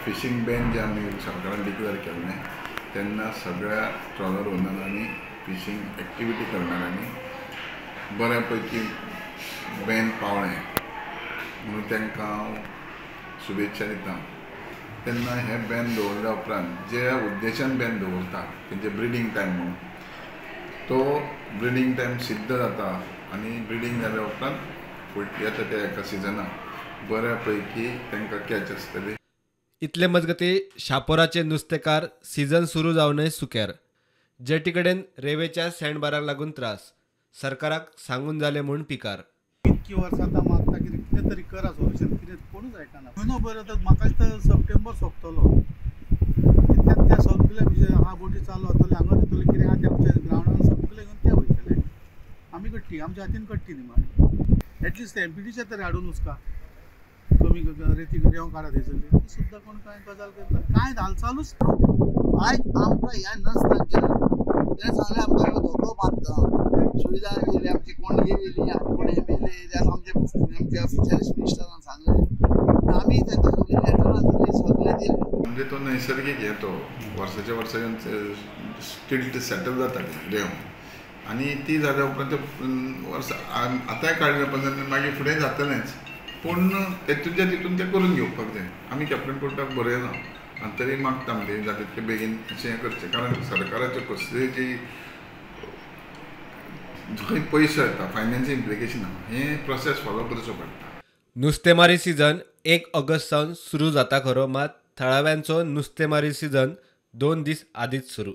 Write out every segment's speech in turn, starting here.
Fishing ban जे आमी सरकारान डिक्लेअर केल्लें तेन्ना सगळ्या ट्रॉलर ओनरांनी फिशींग एक्टिविटी करणाऱ्यांनी बऱ्या पैकी बॅन पावलें म्हणून तांकां हांव शुभेच्छा दितां. तेन्ना हे बॅन दवरल्या उपरांत जे उद्देशान बॅन दवरता तेंचे ब्रिडींग टायम म्हणून तो ब्रिडींग टायम सिद्ध जाता आनी ब्रिडींग जाल्या उपरांत येता त्या एका सिजनाक बऱ्या पैकी तांकां कॅच आसतली. इतले मजगती शापोराचे नुस्तेकार सीझन सुरू जावनय सुक्यार. जेटी कडेन रेवेच्या सँडबाराक लागून त्रास, सरकाराक सांगून जाले म्हूण पिकार. इतकी वर्सां आतां मागता कितें तरी करा सोल्युशन, कितें कोणूच आयकना. म्हयनो भर आतां म्हाका दिसता सप्टेंबर सोंपतलो तितक्यात त्या सगळे विशय हा बोटी चालू जातले हांगा येतले कितें आहा ते आमच्या ग्रावंडार सगळे घेवन ते वयतले. आमी कट्टी आमच्या हातीन कट्टी न्ही मागीर एटलिस्ट एमपीडीचे तरी हाडून उचका कमी रेती रेंव काडा थंयसरली ती सुद्दां कोण कांय गजाल करता. कांय हालचालूच आयज आमकां ह्या नसतांच्या तें सांगलें आमकां धोको बांदता सुविधा येयली आमची कोण येयली आनी कोण एमएलए ते आमच्या फिशरीज मिनिस्टरान सांगलें आमी तांकां सगळीं लेटरां दिलीं सगळें दिलें. म्हणजे तो नैसर्गीक हे तो वर्साच्या वर्साच्यान स्टिल्ट सेटल जाताली रेंव आनी ती जाल्या उपरांत वर्स आतांय काडलें पण मागीर फुडें जातलेंच. पूण तेतूंच्या तितून तें करून घेवपाक जाय. आमी कॅप्टन कोर्टाक बरयलां आनी तरी मागता म्हणजे जाता तितके बेगीन अशें करचें कारण सरकाराच्यो कसलीय जी खंय पयसो येता फायनान्शियल इम्प्लिकेशन हें प्रोसेस फॉलो करचो पडटा. नुस्तेमारी सीझन 1 ऑगस्ट सावन सुरू जाता खरो, मात थळाव्यांचो नुस्तेमारी सीझन 2 दीस आदींच सुरू.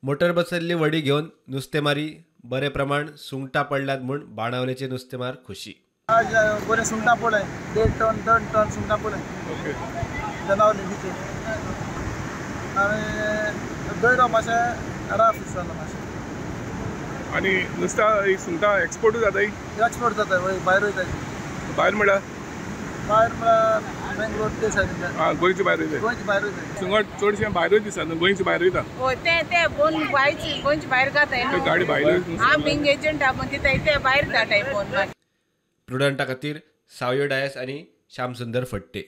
मोटर बसयल्ली वडी घेवन नुस्तेमारी बरे प्रमाण सुंगटां पडल्यात म्हूण बाणावलेचे नुस्तेमार खुशी. आज बरें सुंगटां पळय 1.5 टन सुंगटां पळय जनावरां भितर आनी गैरो मातशें राफ दिसतालो मातशें. आनी नुस्तें सुंगटां एक्सपोर्टूय जाताय एक्सपोर्ट जाता भायर वयता भायर म्हळ्यार बेंगलोर ते सायडीन गोंयचे भायर वयता गोंयचे भायर वयता सुंगट चडशें भायरूच दिसता न्हू गोंयचे भायर वयता ते गोंयचे भायर जाताय गाडी भायर आमी एजंट म्हणजे ते भायर धाडटाय फोन. प्रुडंटा खातीर सावयो डायस आनी श्यामसुंदर फडते.